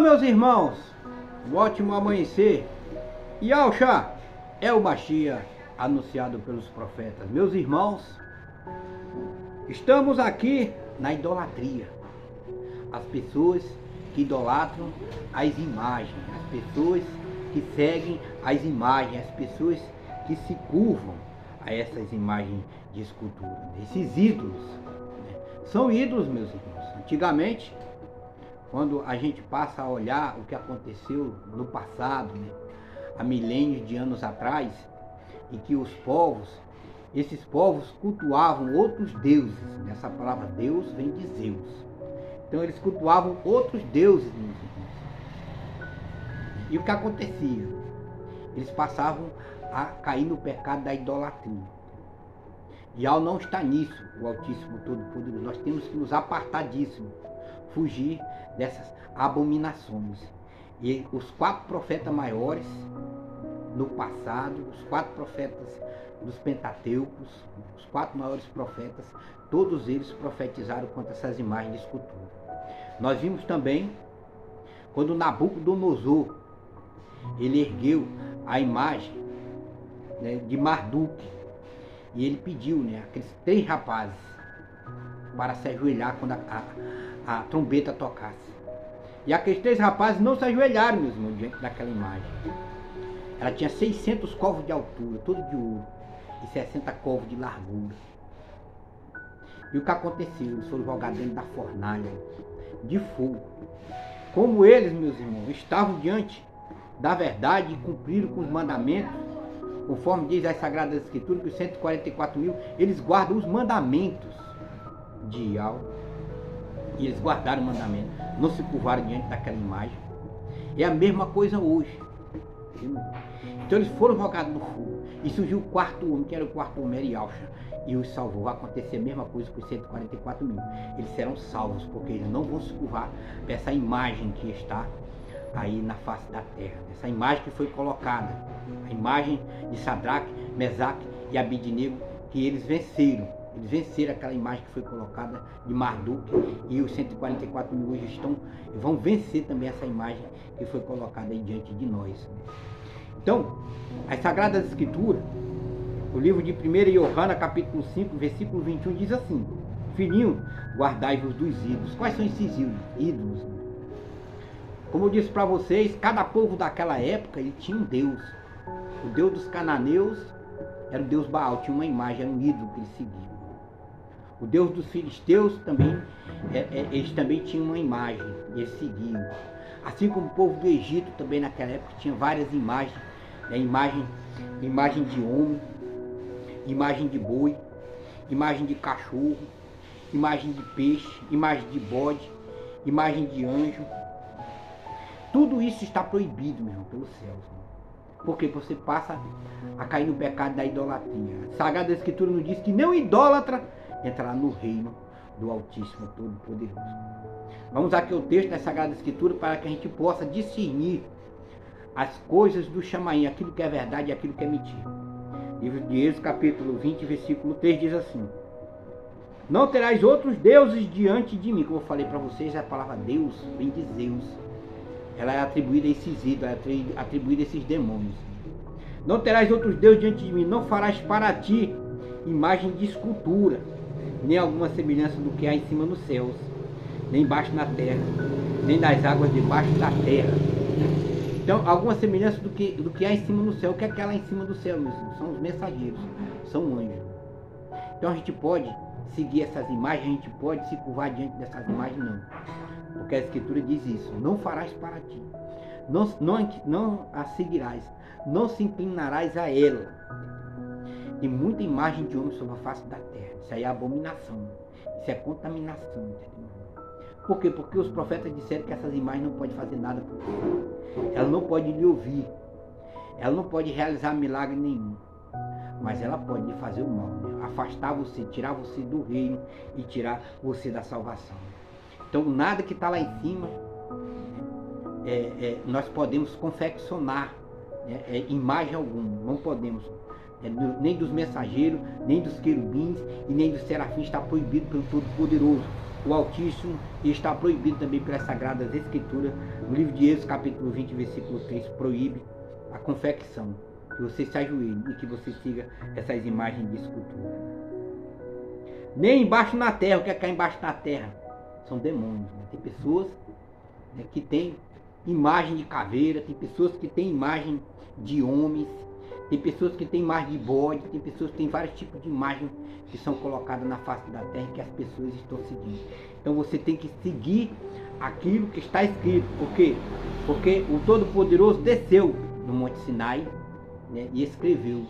meus irmãos, um ótimo amanhecer. Yahshua é o Mashiach anunciado pelos profetas. Meus irmãos, estamos aqui na idolatria. As pessoas que idolatram as imagens, as pessoas que seguem as imagens, as pessoas que se curvam a essas imagens de escultura, esses ídolos, né? São ídolos, meus irmãos. Antigamente, quando a gente passa a olhar o que aconteceu no passado, né, há milênios de anos atrás, em que esses povos cultuavam outros deuses. Essa palavra Deus vem de Zeus. Então eles cultuavam outros deuses, meus irmãos. E o que acontecia? Eles passavam a cair no pecado da idolatria. E ao não estar nisso, o Altíssimo Todo-Poderoso, nós temos que nos apartar disso, fugir dessas abominações. E os 4 profetas maiores no passado, os 4 profetas dos Pentateucos, os 4 maiores profetas, todos eles profetizaram contra essas imagens de escultura. Nós vimos também quando Nabucodonosor ele ergueu a imagem, né, de Marduk, e ele pediu, né, aqueles 3 rapazes para se ajoelhar quando a trombeta tocasse. E aqueles 3 rapazes não se ajoelharam, meus irmãos, diante daquela imagem. Ela tinha 600 covos de altura, todo de ouro, e 60 covos de largura. E o que aconteceu? Eles foram jogados dentro da fornalha de fogo. Como eles, meus irmãos, estavam diante da verdade e cumpriram com os mandamentos, conforme diz as Sagradas Escrituras, que os 144 mil, eles guardam os mandamentos de Yahweh. E eles guardaram o mandamento, não se curvaram diante daquela imagem. É a mesma coisa hoje. Então eles foram jogados no fogo. E surgiu o 4º homem, que era o 4º homem, era Yahshua, e os salvou. Vai acontecer a mesma coisa com os 144 mil. Eles serão salvos, porque eles não vão se curvar para essa imagem que está aí na face da terra. Essa imagem que foi colocada, a imagem de Sadraque, Mesaque e Abidnego, que eles venceram. Eles venceram aquela imagem que foi colocada de Marduk, e os 144 mil hoje vão vencer também essa imagem que foi colocada aí diante de nós. Então, as Sagradas Escrituras, o livro de 1 Yohana, capítulo 5, versículo 21, diz assim: Filhinho, guardai-vos dos ídolos. Quais são esses ídolos? Como eu disse para vocês, cada povo daquela época ele tinha um Deus. O Deus dos cananeus era o Deus Baal, tinha uma imagem, era um ídolo que eles seguiam. O Deus dos filisteus também, eles também tinham uma imagem, eles seguiam. Assim como o povo do Egito também naquela época tinha várias imagens, né? Imagem de homem, imagem de boi, imagem de cachorro, imagem de peixe, imagem de bode, imagem de anjo. Tudo isso está proibido, meu irmão, pelos céus. Porque você passa a cair no pecado da idolatria. A Sagrada Escritura nos diz que nem o idólatra entrará no reino do Altíssimo Todo-Poderoso. Vamos aqui ao texto da Sagrada Escritura para que a gente possa discernir as coisas do chamaim, aquilo que é verdade e aquilo que é mentira. Livro de Êxodo, capítulo 20, versículo 3, diz assim: Não terás outros deuses diante de mim. Como eu falei para vocês, a palavra Deus vem de Zeus. Ela é atribuída a esses ídolos, é atribuída a esses demônios. Não terás outros deuses diante de mim, não farás para ti imagem de escultura, nem alguma semelhança do que há em cima nos céus, nem embaixo na terra, nem nas águas debaixo da terra. Então, alguma semelhança do que há em cima no céu. O que é que há lá em cima do céu, meus irmãos? São os mensageiros, são anjos. Então a gente pode seguir essas imagens, a gente pode se curvar diante dessas imagens, não. Porque a Escritura diz isso: não farás para ti, não a seguirás, não se inclinarás a ela. Tem muita imagem de homem sobre a face da terra. Isso aí é abominação, isso é contaminação, entendeu? Por quê? Porque os profetas disseram que essas imagens não podem fazer nada por você. Ela não pode lhe ouvir, ela não pode realizar milagre nenhum, mas ela pode lhe fazer o mal, né? Afastar você, tirar você do reino e tirar você da salvação. Então nada que está lá em cima nós podemos confeccionar, imagem alguma, não podemos nem dos mensageiros, nem dos querubins e nem dos serafins está proibido pelo Todo-Poderoso. O Altíssimo, e está proibido também pelas Sagradas Escrituras. No livro de Êxodo, capítulo 20, versículo 3, proíbe a confecção, que você se ajoelhe e que você siga essas imagens de escultura. Nem embaixo na terra. O que é cá embaixo na terra? São demônios. Tem pessoas que têm imagem de caveira, tem pessoas que têm imagem de homens, tem pessoas que têm imagem de bode, tem pessoas que têm vários tipos de imagens que são colocadas na face da terra e que as pessoas estão seguindo. Então você tem que seguir aquilo que está escrito. Por quê? Porque o Todo-Poderoso desceu no Monte Sinai, e escreveu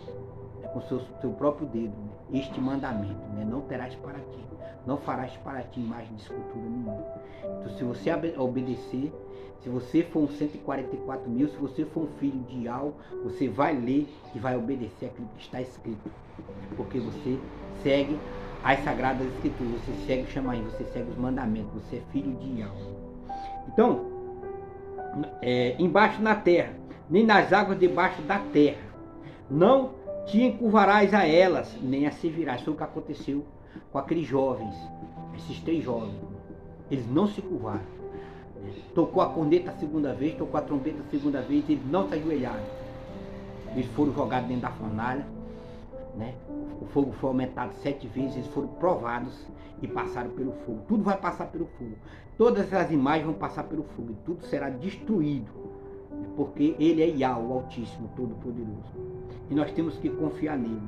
com seu próprio dedo este mandamento: não terás para ti, não farás para ti imagem de escultura nenhuma. Então, se você obedecer, se você for um 144.000, se você for um filho de Iau, você vai ler e vai obedecer aquilo que está escrito, porque você segue as Sagradas Escrituras, você segue o Shamaim, você segue os mandamentos, você é filho de Iau. Então, embaixo na terra, nem nas águas debaixo da terra, não te encurvarás a elas, nem a servirás. Foi o que aconteceu com aqueles jovens, esses 3 jovens. Eles não se curvaram. Tocou a corneta a segunda vez, tocou a trombeta a segunda vez, eles não se ajoelharam. Eles foram jogados dentro da fornalha, o fogo foi aumentado 7 vezes, eles foram provados e passaram pelo fogo. Tudo vai passar pelo fogo. Todas as imagens vão passar pelo fogo e tudo será destruído, porque Ele é Iau, o Altíssimo, Todo-Poderoso. E nós temos que confiar nele.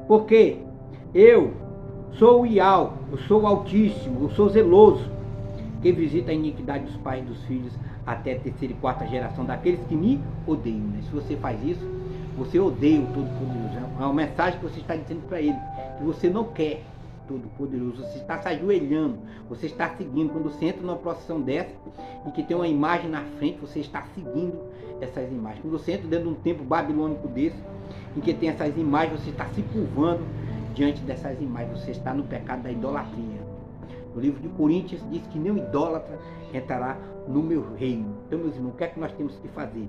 Porque eu sou o Iau, eu sou o Altíssimo, eu sou zeloso, que visita a iniquidade dos pais e dos filhos até a 3ª e 4ª geração daqueles que me odeiam. Se você faz isso, você odeia o Todo-Poderoso. É uma mensagem que você está dizendo para ele, que você não quer Todo-Poderoso, você está se ajoelhando, você está seguindo. Quando você entra numa procissão dessa e que tem uma imagem na frente, você está seguindo essas imagens. Quando você entra dentro de um templo babilônico desse, em que tem essas imagens, você está se curvando diante dessas imagens, você está no pecado da idolatria. No livro de Coríntios diz que nenhum idólatra entrará no meu reino. Então, meus irmãos, o que é que nós temos que fazer?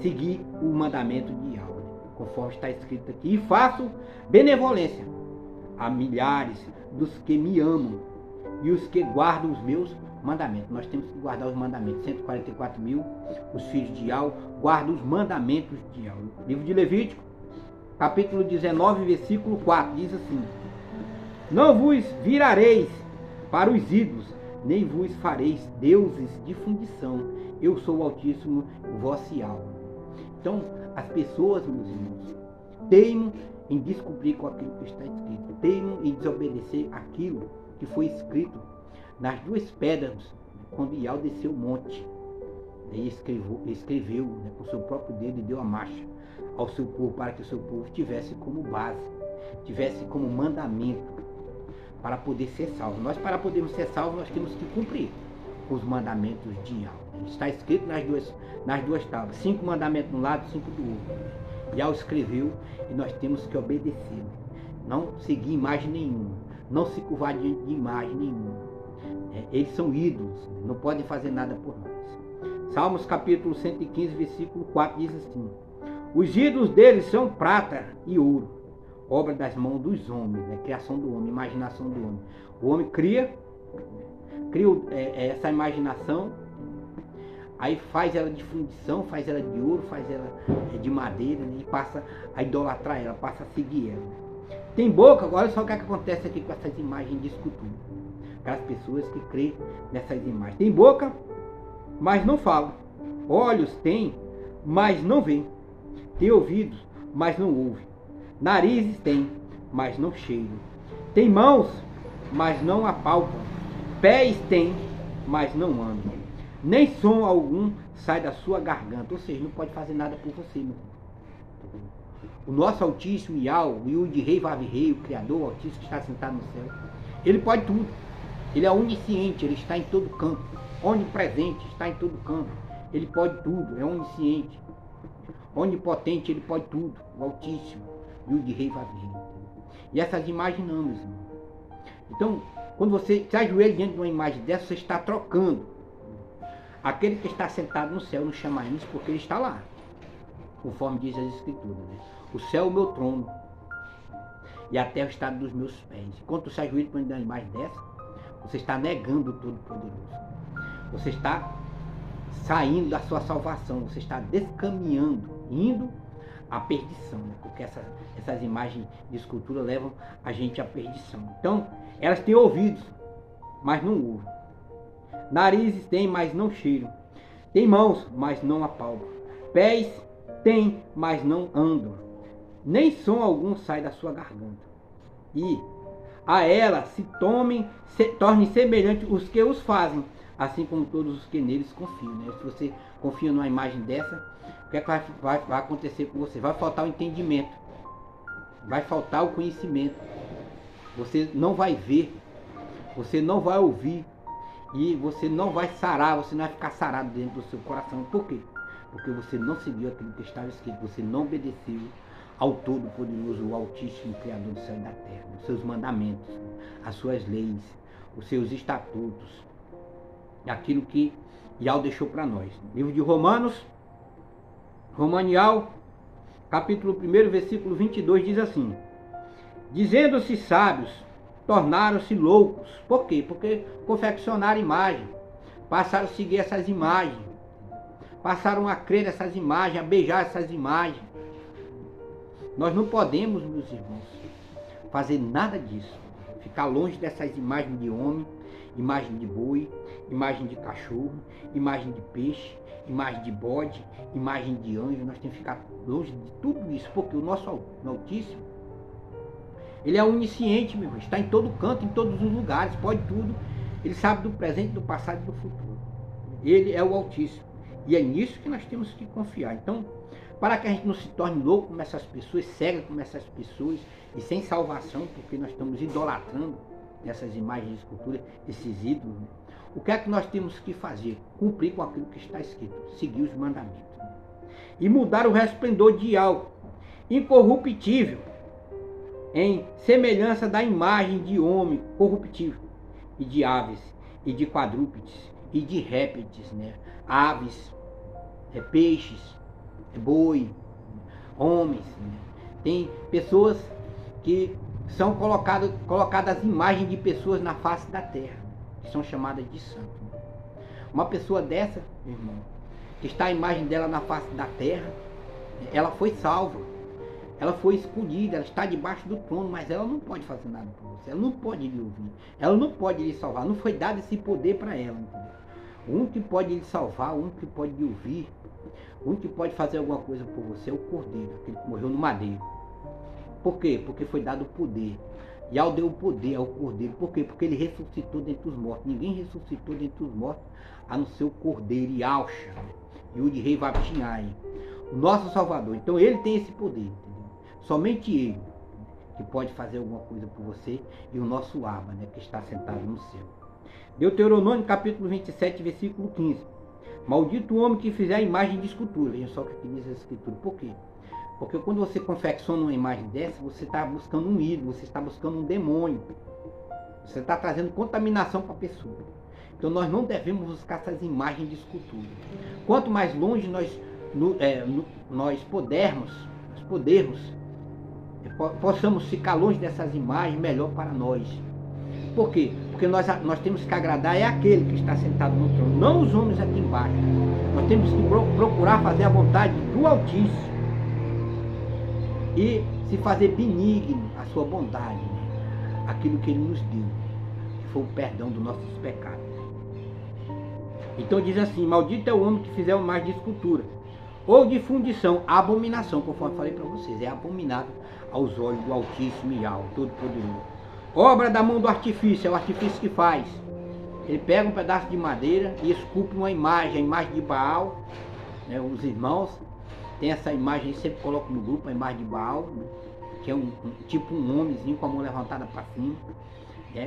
Seguir o mandamento de Yahweh, conforme está escrito aqui. E faço benevolência a milhares dos que me amam e os que guardam os meus mandamentos. Nós temos que guardar os mandamentos. 144.000, os filhos de Iau, guardam os mandamentos de Iau. Livro de Levítico, capítulo 19, versículo 4, diz assim: não vos virareis para os ídolos, nem vos fareis deuses de fundição. Eu sou o Altíssimo, o vosso Iau. Então, as pessoas, meus irmãos, teimam em descobrir com aquilo que está escrito, teimam em desobedecer aquilo que foi escrito nas 2 pedras, quando Iau desceu o monte. Ele escreveu com o seu próprio dedo e deu a marcha ao seu povo, para que o seu povo tivesse como base, tivesse como mandamento, para poder ser salvo. Nós, para podermos ser salvos, nós temos que cumprir os mandamentos de Iau. Está escrito nas duas tábuas, 5 mandamentos de um lado, 5 do outro. Iau escreveu e nós temos que obedecer. Não seguir imagem nenhuma, não se curvar diante de imagem nenhuma. Eles são ídolos, não podem fazer nada por nós. Salmos capítulo 115, versículo 4 diz assim: os ídolos deles são prata e ouro, obra das mãos dos homens, criação do homem, imaginação do homem. O homem cria essa imaginação, aí faz ela de fundição, faz ela de ouro, faz ela de madeira, e passa a idolatrar ela, passa a seguir ela. Tem boca, olha só o que acontece aqui com essas imagens de escultura. Aquelas pessoas que creem nessas imagens. Tem boca, mas não falam. Olhos tem, mas não veem. Tem ouvidos, mas não ouvem. Narizes tem, mas não cheiram. Tem mãos, mas não apalpam. Pés tem, mas não andam. Nem som algum sai da sua garganta. Ou seja, não pode fazer nada por você, meu. O nosso Altíssimo Iau, o Yud-Rei Vav-Rei, o Criador, o Altíssimo que está sentado no céu, ele pode tudo. Ele é onisciente, ele está em todo canto. Onipresente, está em todo canto. Ele pode tudo, é onisciente. Onipotente, ele pode tudo. O Altíssimo, Yud-Rei Vav-Rei. E essas imagens não, meus irmãos. Então, quando você se ajoelha diante de uma imagem dessa, você está trocando aquele que está sentado no céu, no Shamaim, porque ele está lá, conforme diz as Escrituras. O céu é o meu trono e a terra é o estado dos meus pés. Enquanto você ajoelha diante de uma imagem dessa, você está negando o Todo-Poderoso. Você está saindo da sua salvação, você está descaminhando, indo à perdição, né? Porque essas imagens de escultura levam a gente à perdição. Então, elas têm ouvidos, mas não ouvem. Narizes têm, mas não cheiram. Tem mãos, mas não apalpam. Pés têm, mas não andam. Nem som algum sai da sua garganta. E a ela se tornem semelhantes os que os fazem, assim como todos os que neles confiam, né? Se você confia numa imagem dessa, o que é que vai acontecer com você? Vai faltar o entendimento, vai faltar o conhecimento. Você não vai ver, você não vai ouvir, e você não vai sarar, você não vai ficar sarado dentro do seu coração. Por quê? Porque você não seguiu aquilo que estava escrito, você não obedeceu ao Todo-Poderoso, o Altíssimo, Criador do céu e da terra, os seus mandamentos, as suas leis, os seus estatutos, aquilo que Yahweh deixou para nós. Livro de Romanos, Romanial, capítulo 1, versículo 22, diz assim: dizendo-se sábios, tornaram-se loucos. Por quê? Porque confeccionaram imagem, passaram a seguir essas imagens, passaram a crer nessas imagens, a beijar essas imagens. Nós não podemos, meus irmãos, fazer nada disso. Ficar longe dessas imagens de homem, imagem de boi, imagem de cachorro, imagem de peixe, imagem de bode, imagem de anjo. Nós temos que ficar longe de tudo isso, porque o nosso Altíssimo, ele é onisciente, meu irmão. Está em todo canto, em todos os lugares, pode tudo. Ele sabe do presente, do passado e do futuro. Ele é o Altíssimo. E é nisso que nós temos que confiar. Então, para que a gente não se torne louco como essas pessoas, cega como essas pessoas, e sem salvação, porque nós estamos idolatrando essas imagens de escultura, esses ídolos, né? O que é que nós temos que fazer? Cumprir com aquilo que está escrito, seguir os mandamentos. E mudar o resplendor de algo incorruptível, em semelhança da imagem de homem corruptível, e de aves, e de quadrúpedes, e de répteis, né? Aves, peixes, boi, homens, né? Tem pessoas que são colocadas imagens de pessoas na face da terra, que são chamadas de santos. Uma pessoa dessa, irmão, que está a imagem dela na face da terra, ela foi salva, ela foi escolhida, ela está debaixo do trono, mas ela não pode fazer nada por você, ela não pode lhe ouvir, ela não pode lhe salvar, não foi dado esse poder para ela, entendeu? O único que pode lhe salvar, o único que pode lhe ouvir, o único que pode fazer alguma coisa por você é o Cordeiro, aquele que morreu no madeiro. Por quê? Porque foi dado o poder. E ao deu o poder ao Cordeiro. Por quê? Porque ele ressuscitou dentre os mortos. Ninguém ressuscitou dentre os mortos a não ser o Cordeiro, Yahshua, e o de Rei Vaptinhai, o nosso Salvador. Então ele tem esse poder, entendeu? Somente ele que pode fazer alguma coisa por você, e o nosso Abba, né, que está sentado no céu. Deuteronômio capítulo 27, versículo 15. Maldito o homem que fizer a imagem de escultura. Veja só o que diz a escritura. Por quê? Porque quando você confecciona uma imagem dessa, você está buscando um ídolo, você está buscando um demônio. Você está trazendo contaminação para a pessoa. Então nós não devemos buscar essas imagens de escultura. Quanto mais longe nós possamos ficar longe dessas imagens, melhor para nós. Por quê? Porque nós temos que agradar aquele que está sentado no trono, não os homens aqui embaixo. Nós temos que procurar fazer a vontade do Altíssimo e se fazer benigno a sua bondade, né? Aquilo que ele nos deu, que foi o perdão dos nossos pecados. Então diz assim: maldito é o homem que fizer uma imagem de escultura ou de fundição, abominação, conforme falei para vocês, é abominável aos olhos do Altíssimo e Yahweh, Todo-Poderoso. Obra da mão do artifício, é o artifício que faz. Ele pega um pedaço de madeira e esculpe uma imagem, a imagem de Baal, né? Os irmãos tem essa imagem, sempre colocam no grupo a imagem de Baal, né? Que é tipo um homenzinho com a mão levantada para cima.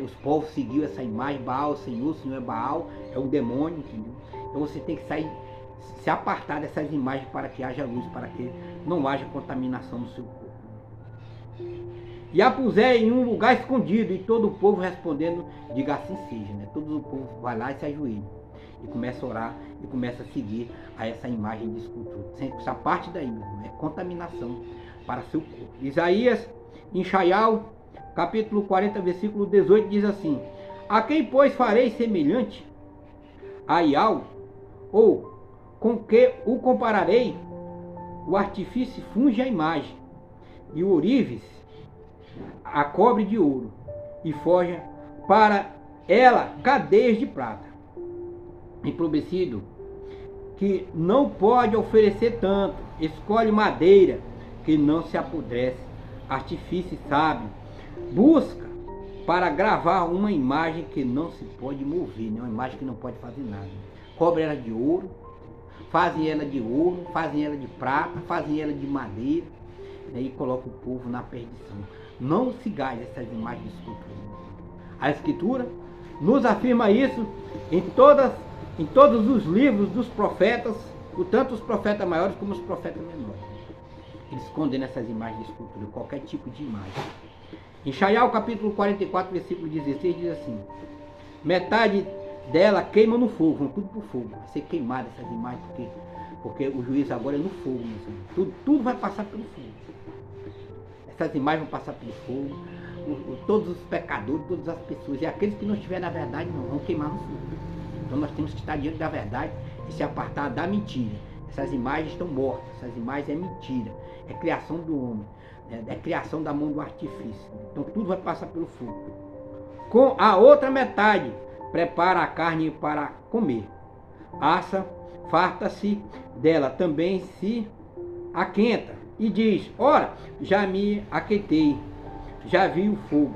Os povos seguiam essa imagem: Baal, Senhor é Baal, é um demônio, entendeu? Então você tem que se apartar dessas imagens para que haja luz, para que não haja contaminação no seu corpo. E a puser em um lugar escondido, e todo o povo respondendo, diga assim seja, né? Todo o povo vai lá e se ajoelha, e começa a orar, e começa a seguir a essa imagem de escultura. Essa parte daí, é contaminação para seu corpo. Isaías, em Chaial, capítulo 40, versículo 18, diz assim: a quem, pois, farei semelhante a Ial? Ou com que o compararei? O artifício funge a imagem, e o ourives a cobre de ouro, e forja para ela cadeias de prata. Empobrecido, que não pode oferecer tanto, escolhe madeira que não se apodrece. Artifício sábio busca para gravar uma imagem que não se pode mover, né? Uma imagem que não pode fazer nada. Cobre ela de ouro, fazem ela de ouro, fazem ela de prata, fazem ela de madeira, né? E coloca o povo na perdição. Não se gaste essas imagens de escultura. A Escritura nos afirma isso em todos os livros dos profetas, tanto os profetas maiores como os profetas menores. Eles condenam essas imagens de escultura, qualquer tipo de imagem. Em Chaial, capítulo 44, versículo 16, diz assim: metade dela queima no fogo, vão tudo para o fogo. Vai ser queimada essas imagens, porque o juízo agora é no fogo. Tudo vai passar pelo fogo. Essas imagens vão passar pelo fogo. Todos os pecadores, todas as pessoas, e aqueles que não estiverem na verdade, não vão queimar no fogo. Então nós temos que estar diante da verdade e se apartar da mentira. Essas imagens estão mortas, essas imagens é mentira, é criação do homem, é criação da mão do artifício. Então tudo vai passar pelo fogo. Com a outra metade, prepara a carne para comer. Assa, farta-se dela, também se aquenta e diz: ora, já me aquentei, já vi o fogo.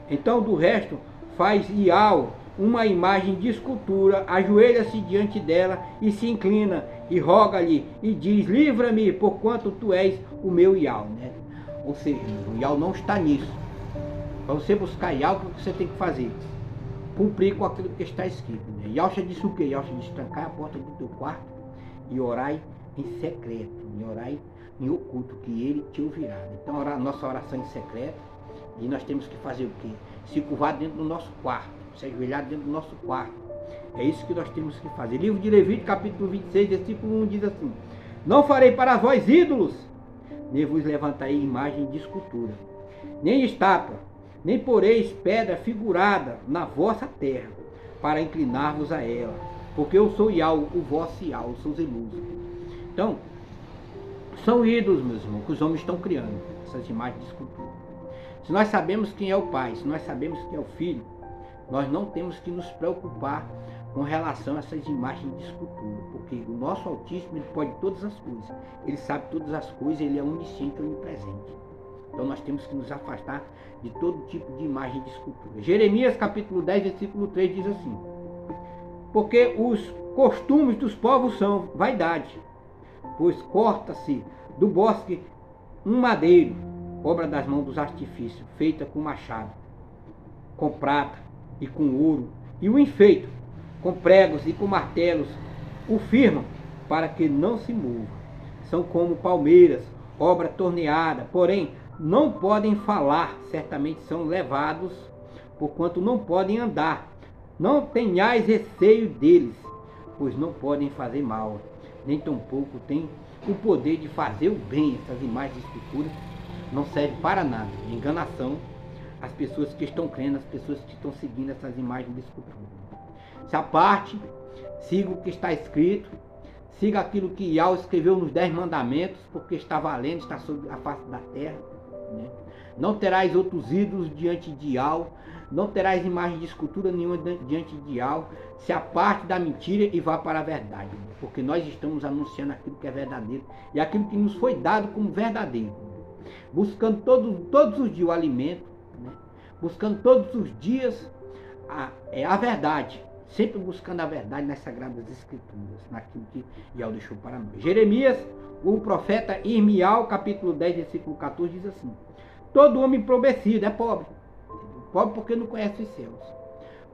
Então do resto faz Ial uma imagem de escultura, ajoelha-se diante dela e se inclina e roga-lhe e diz: livra-me, porquanto tu és o meu Ial, né? Ou seja, o Ial não está nisso. Para você buscar Ial, o que você tem que fazer? Cumprir com aquilo que está escrito, né? Yahshua disse o quê? Yahshua disse: trancar a porta do teu quarto e orai em secreto, e orai em oculto, que ele te ouvirá. Então nossa oração em secreto, e nós temos que fazer o quê? Se curvar dentro do nosso quarto, se ajoelhar dentro do nosso quarto. É isso que nós temos que fazer. Livro de Levítico, capítulo 26, versículo 1 diz assim: não farei para vós ídolos, nem vos levantarei imagem de escultura, nem estátua, nem poreis pedra figurada na vossa terra, para inclinar-vos a ela, porque eu sou Ial, o vosso Ial, eu sou zeloso. Então, são ídolos, meus irmãos, que os homens estão criando, essas imagens de escultura. Se nós sabemos quem é o Pai, se nós sabemos quem é o Filho, nós não temos que nos preocupar com relação a essas imagens de escultura, porque o nosso Altíssimo, ele pode todas as coisas, ele sabe todas as coisas, ele é onisciente, onipresente. Então nós temos que nos afastar de todo tipo de imagem de escultura. Jeremias capítulo 10, versículo 3 diz assim: porque os costumes dos povos são vaidade, pois corta-se do bosque um madeiro, obra das mãos dos artifícios, feita com machado, com prata e com ouro, e o enfeito com pregos e com martelos, o firmam para que não se mova. São como palmeiras, obra torneada, porém não podem falar, certamente são levados, porquanto não podem andar. Não tenhais receio deles, pois não podem fazer mal, nem tampouco têm o poder de fazer o bem. Essas imagens de escultura não servem para nada, de enganação às pessoas que estão crendo, às pessoas que estão seguindo essas imagens de escultura. Se aparte, siga o que está escrito, siga aquilo que Ial escreveu nos 10 mandamentos, porque está valendo, está sobre a face da terra, né? Não terás outros ídolos diante de Ial, não terás imagem de escultura nenhuma diante de Ial. Se aparte da mentira e vá para a verdade, porque nós estamos anunciando aquilo que é verdadeiro e aquilo que nos foi dado como verdadeiro, buscando todos os dias o alimento, né? Buscando todos os dias a verdade, sempre buscando a verdade nas Sagradas Escrituras, naquilo que Ial deixou para nós. Jeremias, o profeta Irmial, capítulo 10, versículo 14, diz assim: todo homem empobrecido é pobre. Pobre porque não conhece os céus.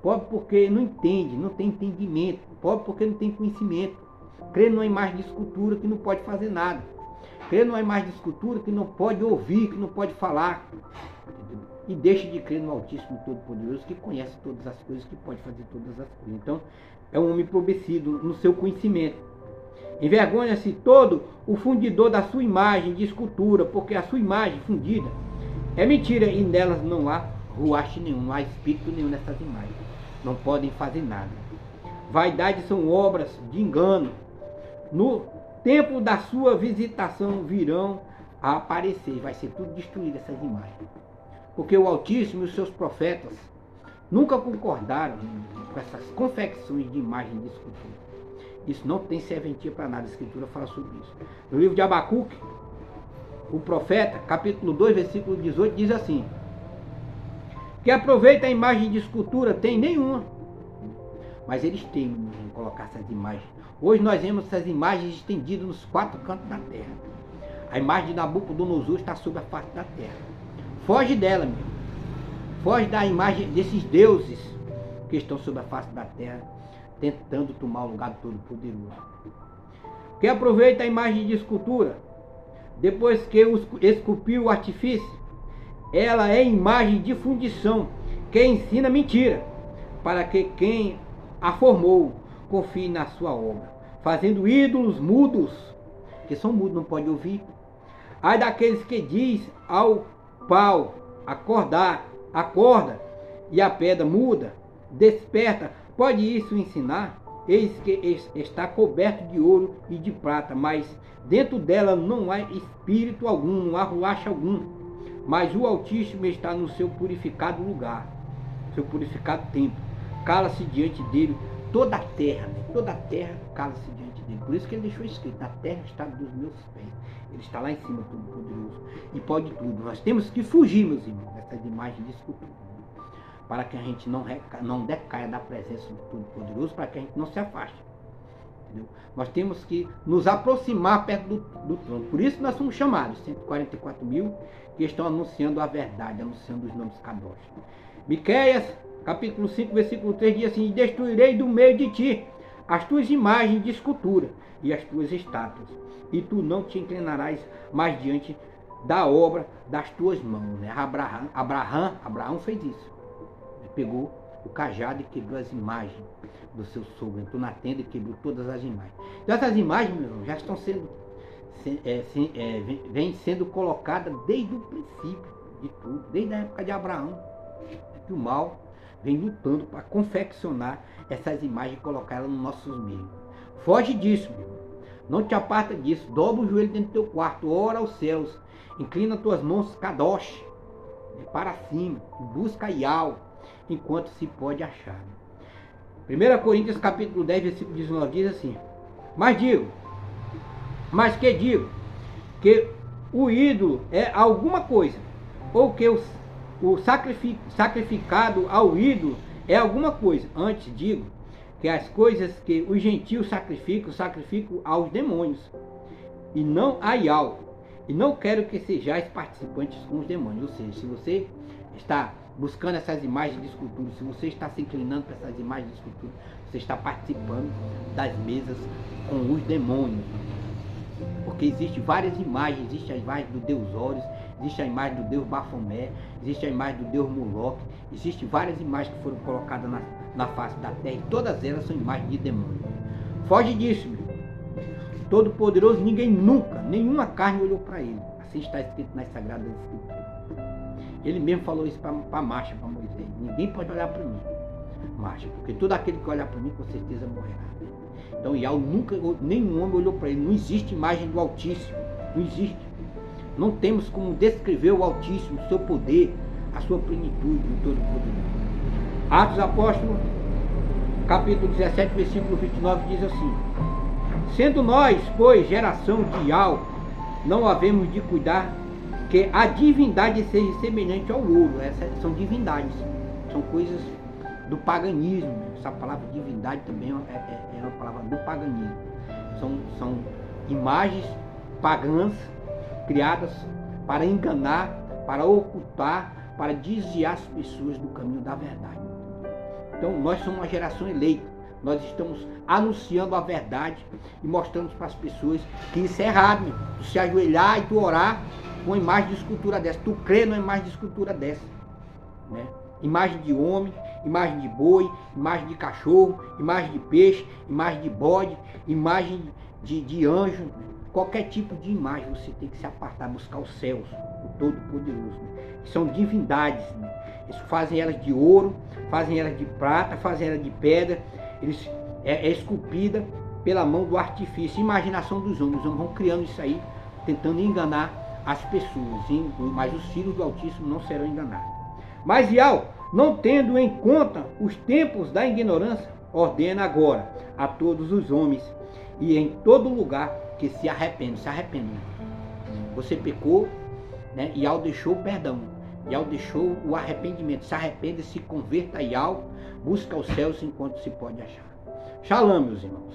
Pobre porque não entende, não tem entendimento. Pobre porque não tem conhecimento. Crê numa imagem de escultura que não pode fazer nada. Crê numa imagem de escultura que não pode ouvir, que não pode falar. E deixe de crer no Altíssimo Todo-Poderoso, que conhece todas as coisas, que pode fazer todas as coisas. Então, é um homem empobrecido no seu conhecimento. Envergonha-se todo o fundidor da sua imagem de escultura, porque a sua imagem fundida é mentira e nelas não há ruache nenhum, não há espírito nenhum nessas imagens. Não podem fazer nada. Vaidade são obras de engano. No tempo da sua visitação virão a aparecer. Vai ser tudo destruído essas imagens. Porque o Altíssimo e os seus profetas nunca concordaram com essas confecções de imagem de escultura. Isso não tem serventia para nada. A Escritura fala sobre isso. No livro de Abacuque, o profeta, capítulo 2, versículo 18, diz assim: que aproveita a imagem de escultura, tem nenhuma. Mas eles temem em colocar essas imagens. Hoje nós vemos essas imagens estendidas nos 4 cantos da terra. A imagem de Nabucodonosor está sobre a face da terra. Foge dela, meu. Foge da imagem desses deuses que estão sobre a face da terra, tentando tomar o lugar do Todo-Poderoso. Que aproveita a imagem de escultura, depois que esculpiu o artifício, ela é imagem de fundição, que ensina mentira, para que quem a formou confie na sua obra, fazendo ídolos mudos, que são mudos, não pode ouvir. Ai daqueles que diz ao pau, acorda, e a pedra muda, desperta. Pode isso ensinar? Eis que está coberto de ouro e de prata, mas dentro dela não há espírito algum, não há ruache algum. Mas o Altíssimo está no seu purificado lugar, seu purificado templo. Cala-se diante dele toda a terra, cala-se diante dele. Por isso que ele deixou escrito: a terra está dos meus pés. Ele está lá em cima, Todo-Poderoso, e pode tudo. Nós temos que fugir, meus irmãos, dessas imagens de escultura, para que a gente não decaia da presença do Todo-Poderoso, para que a gente não se afaste. Entendeu? Nós temos que nos aproximar perto do trono. Por isso nós somos chamados, 144 mil, que estão anunciando a verdade, anunciando os nomes Kadosh. Miqueias, capítulo 5, versículo 3, diz assim: destruirei do meio de ti as tuas imagens de escultura e as tuas estátuas, e tu não te inclinarás mais diante da obra das tuas mãos. Né? Abraão fez isso. Ele pegou o cajado e quebrou as imagens do seu sogro. Entrou na tenda e quebrou todas as imagens. Então essas imagens, meu irmão, já estão vem sendo colocadas desde o princípio de tudo, desde a época de Abraão. Que o mal vem lutando para confeccionar essas imagens e colocar elas nos nossos meios. Foge disso, meu irmão. Não te aparta disso. Dobra o joelho dentro do teu quarto, ora aos céus, inclina tuas mãos Kadosh para cima, busca Yahweh enquanto se pode achar. 1 Coríntios capítulo 10, versículo 19 diz assim: mas digo que o ídolo é alguma coisa, ou que o sacrificado ao ídolo é alguma coisa. Antes digo que as coisas que os gentios sacrificam aos demônios, e não a Yahweh. E não quero que sejais participantes com os demônios. Ou seja, se você está buscando essas imagens de escultura, se você está se inclinando para essas imagens de escultura, você está participando das mesas com os demônios. Porque existem várias imagens. Existe a imagem do deus Horus, existe a imagem do deus Bafomé, existe a imagem do deus Moloque. Existem várias imagens que foram colocadas na face da terra, e todas elas são imagens de demônios. Foge disso, meu. Todo-Poderoso, ninguém nunca, nenhuma carne olhou para ele. Assim está escrito nas Sagradas Escrituras. Ele mesmo falou isso para Marcha, para Moisés: ninguém pode olhar para mim, Marcha, porque todo aquele que olhar para mim com certeza morrerá. Então Yahweh nunca, nenhum homem olhou para ele. Não existe imagem do Altíssimo, não existe. Não temos como descrever o Altíssimo, o seu poder, a sua plenitude, o Todo-Poderoso. Atos Apóstolos, capítulo 17, versículo 29, diz assim: sendo nós, pois, geração de Yahweh, não havemos de cuidar que a divindade seja semelhante ao ouro. Essas são divindades, são coisas do paganismo. Essa palavra divindade também é uma palavra do paganismo. São imagens pagãs criadas para enganar, para ocultar, para desviar as pessoas do caminho da verdade. Então nós somos uma geração eleita. Nós estamos anunciando a verdade e mostrando para as pessoas que isso é errado, meu. Tu se ajoelhar e tu orar com uma imagem de escultura dessa, tu crer numa imagem de escultura dessa, né? imagem de homem, imagem de boi, imagem de cachorro, imagem de peixe, imagem de bode, imagem de anjo, qualquer tipo de imagem, você tem que se apartar, buscar os céus, o Todo-Poderoso. São divindades, né? Eles fazem elas de ouro, fazem elas de prata, fazem elas de pedra, eles é esculpida pela mão do artifício, imaginação dos homens. Os homens vão criando isso aí, tentando enganar as pessoas, mas os filhos do Altíssimo não serão enganados. Mas Iau, não tendo em conta os tempos da ignorância, ordena agora a todos os homens e em todo lugar que se arrependam. Você pecou, né? Iau deixou o perdão, Iau deixou o arrependimento. Se arrependa, se converta a Iau, busca os céus enquanto se pode achar. Shalom, meus irmãos.